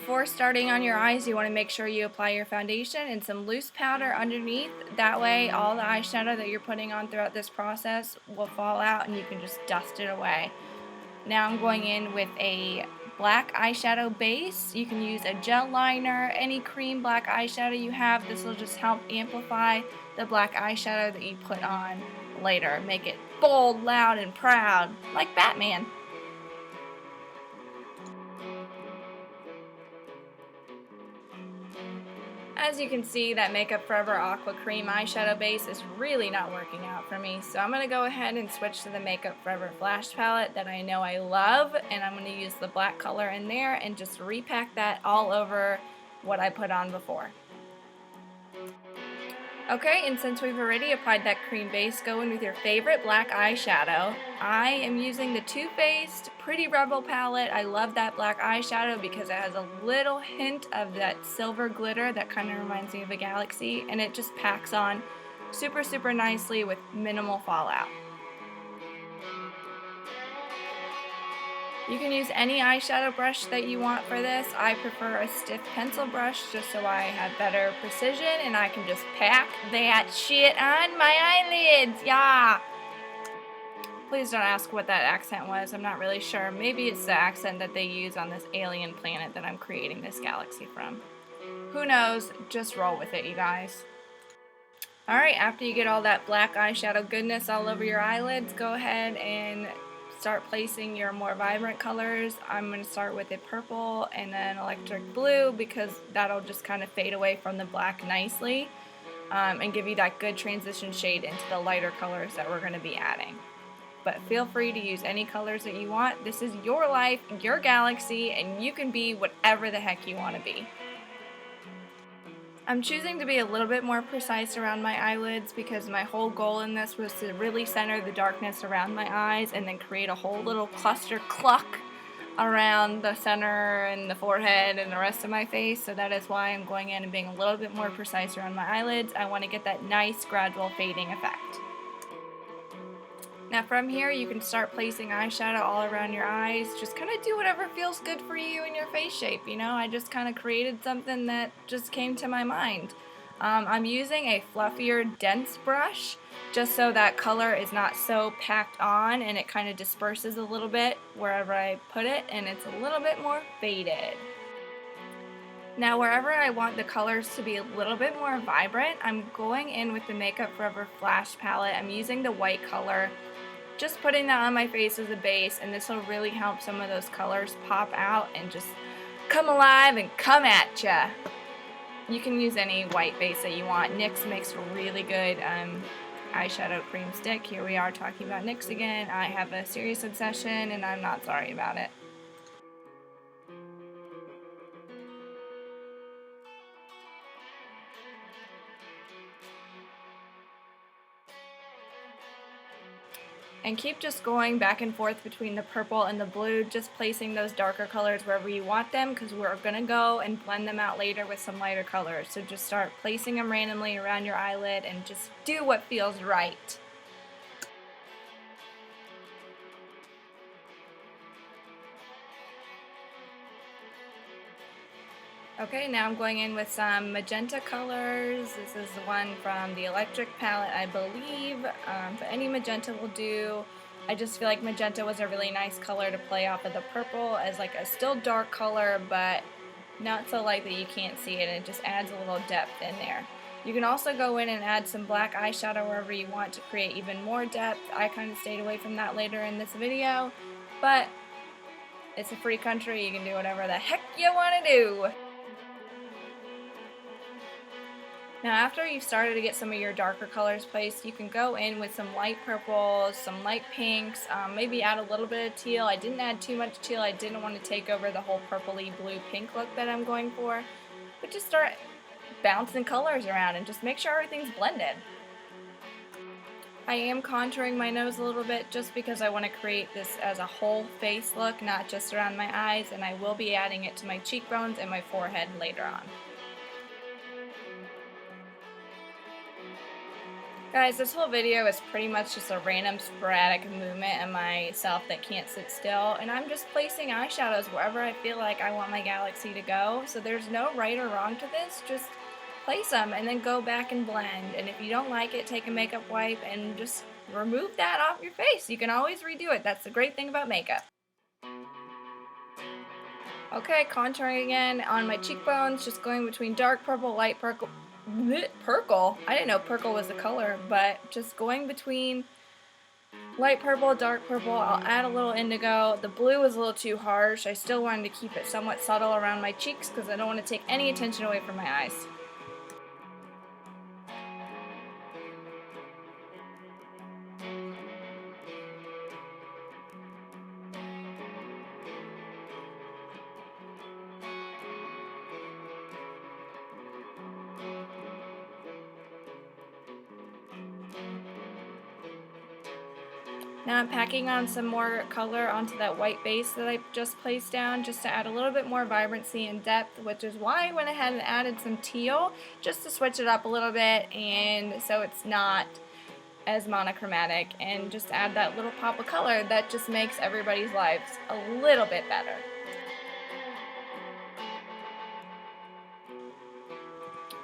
Before starting on your eyes, you want to make sure you apply your foundation and some loose powder underneath. That way all the eyeshadow that you're putting on throughout this process will fall out and you can just dust it away. Now I'm going in with a black eyeshadow base. You can use a gel liner, any cream black eyeshadow you have. This will just help amplify the black eyeshadow that you put on later. Make it bold, loud, and proud, like Batman. As you can see, that Makeup Forever Aqua Cream eyeshadow base is really not working out for me, so I'm going to go ahead and switch to the Makeup Forever Flash palette that I know I love, and I'm going to use the black color in there and just repack that all over what I put on before. Okay, and since we've already applied that cream base, go in with your favorite black eyeshadow. I am using the Too Faced Pretty Rebel palette. I love that black eyeshadow because it has a little hint of that silver glitter that kind of reminds me of a galaxy, and it just packs on super nicely with minimal fallout. You can use any eyeshadow brush that you want for this. I prefer a stiff pencil brush just so I have better precision and I can just pack that shit on my eyelids. Yeah! Please don't ask what that accent was. I'm not really sure. Maybe it's the accent that they use on this alien planet that I'm creating this galaxy from. Who knows? Just roll with it, you guys. Alright, after you get all that black eyeshadow goodness all over your eyelids, go ahead and start placing your more vibrant colors. I'm going to start with a purple and then electric blue because that'll just kind of fade away from the black nicely and give you that good transition shade into the lighter colors that we're going to be adding. But feel free to use any colors that you want. This is your life, your galaxy, and you can be whatever the heck you want to be. I'm choosing to be a little bit more precise around my eyelids because my whole goal in this was to really center the darkness around my eyes and then create a whole little cluster cluck around the center and the forehead and the rest of my face. So that is why I'm going in and being a little bit more precise around my eyelids. I want to get that nice gradual fading effect. Now from here you can start placing eyeshadow all around your eyes. Just kind of do whatever feels good for you and your face shape, you know. I just kind of created something that just came to my mind. I'm using a fluffier, dense brush just so that color is not so packed on and it kind of disperses a little bit wherever I put it and it's a little bit more faded. Now wherever I want the colors to be a little bit more vibrant, I'm going in with the Makeup Forever Flash palette. I'm using the white color. Just putting that on my face as a base, and this will really help some of those colors pop out and just come alive and come at ya. You can use any white base that you want. NYX makes a really good eyeshadow cream stick. Here we are talking about NYX again. I have a serious obsession and I'm not sorry about it. And keep just going back and forth between the purple and the blue, just placing those darker colors wherever you want them because we're going to go and blend them out later with some lighter colors. So just start placing them randomly around your eyelid and just do what feels right. Okay, now I'm going in with some magenta colors. This is the one from the Electric palette, I believe, but any magenta will do. I just feel like magenta was a really nice color to play off of the purple as like a still dark color, but not so light that you can't see it, and it just adds a little depth in there. You can also go in and add some black eyeshadow wherever you want to create even more depth. I kind of stayed away from that later in this video, but it's a free country. You can do whatever the heck you want to do. Now after you've started to get some of your darker colors placed, you can go in with some light purples, some light pinks, maybe add a little bit of teal. I didn't add too much teal. I didn't want to take over the whole purpley blue pink look that I'm going for. But just start bouncing colors around and just make sure everything's blended. I am contouring my nose a little bit just because I want to create this as a whole face look, not just around my eyes, and I will be adding it to my cheekbones and my forehead later on. Guys, this whole video is pretty much just a random sporadic movement of myself that can't sit still, and I'm just placing eyeshadows wherever I feel like I want my galaxy to go. So there's no right or wrong to this, just place them and then go back and blend. And if you don't like it, take a makeup wipe and just remove that off your face. You can always redo it. That's the great thing about makeup. Okay, contouring again on my cheekbones, just going between dark purple, light purple. Purple? I didn't know purple was a color, but just going between light purple, dark purple. I'll add a little indigo. The blue was a little too harsh. I still wanted to keep it somewhat subtle around my cheeks because I don't want to take any attention away from my eyes. Now I'm packing on some more color onto that white base that I just placed down just to add a little bit more vibrancy and depth, which is why I went ahead and added some teal just to switch it up a little bit and so it's not as monochromatic, and just add that little pop of color that just makes everybody's lives a little bit better.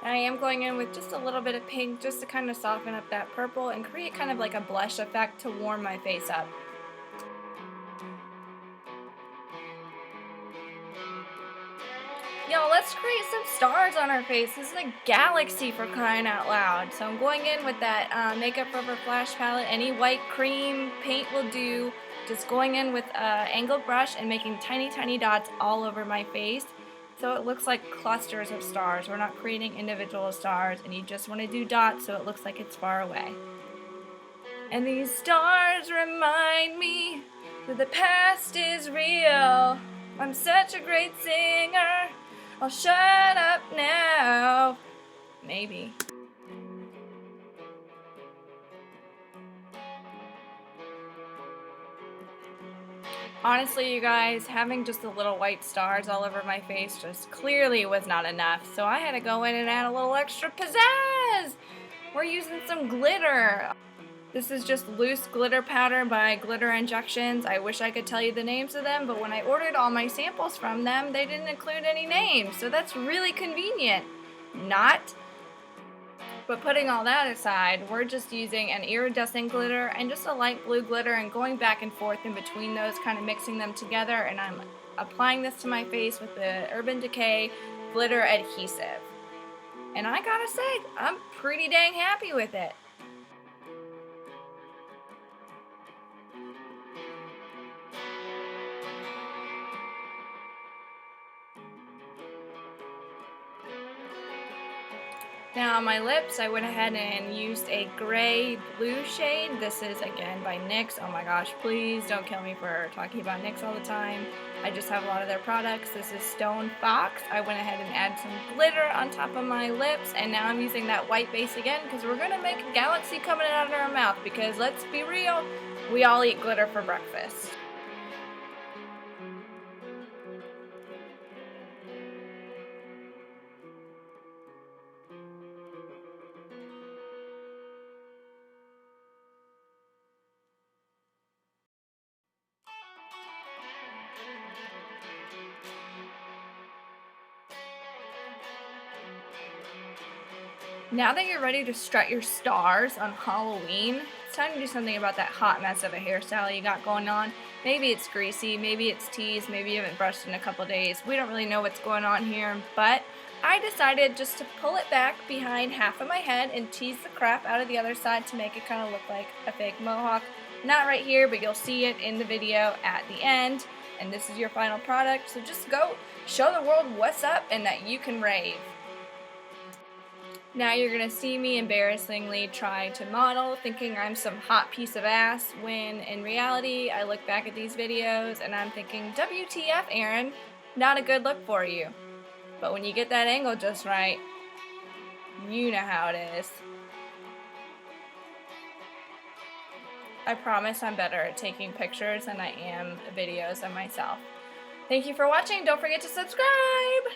I am going in with just a little bit of pink just to kind of soften up that purple and create kind of like a blush effect to warm my face up. Yo, let's create some stars on our face. This is a galaxy, for crying out loud. So I'm going in with that Makeup Forever Flash palette. Any white cream paint will do. Just going in with an angled brush and making tiny, tiny dots all over my face. So it looks like clusters of stars. We're not creating individual stars, and you just want to do dots so it looks like it's far away. And these stars remind me that the past is real. I'm such a great singer. I'll shut up now. Maybe. Honestly, you guys, having just the little white stars all over my face just clearly was not enough, so I had to go in and add a little extra pizzazz! We're using some glitter. This is just loose glitter powder by Glitter Injections. I wish I could tell you the names of them, but when I ordered all my samples from them, they didn't include any names, so that's really convenient. Not. But putting all that aside, we're just using an iridescent glitter and just a light blue glitter and going back and forth in between those, kind of mixing them together, and I'm applying this to my face with the Urban Decay glitter adhesive. And I gotta say, I'm pretty dang happy with it. Now on my lips, I went ahead and used a gray blue shade. This is again by NYX. Oh my gosh, please don't kill me for talking about NYX all the time. I just have a lot of their products. This is Stone Fox. I went ahead and added some glitter on top of my lips, and now I'm using that white base again because we're gonna make a galaxy coming out of our mouth, because let's be real, we all eat glitter for breakfast. Now that you're ready to strut your stars on Halloween, it's time to do something about that hot mess of a hairstyle you got going on. Maybe it's greasy, maybe it's teased, maybe you haven't brushed in a couple days. We don't really know what's going on here, but I decided just to pull it back behind half of my head and tease the crap out of the other side to make it kind of look like a fake mohawk. Not right here, but you'll see it in the video at the end. And this is your final product, so just go show the world what's up and that you can rave. Now you're going to see me embarrassingly try to model, thinking I'm some hot piece of ass, when in reality I look back at these videos and I'm thinking, WTF, Aaron, not a good look for you. But when you get that angle just right, you know how it is. I promise I'm better at taking pictures than I am videos of myself. Thank you for watching. Don't forget to subscribe!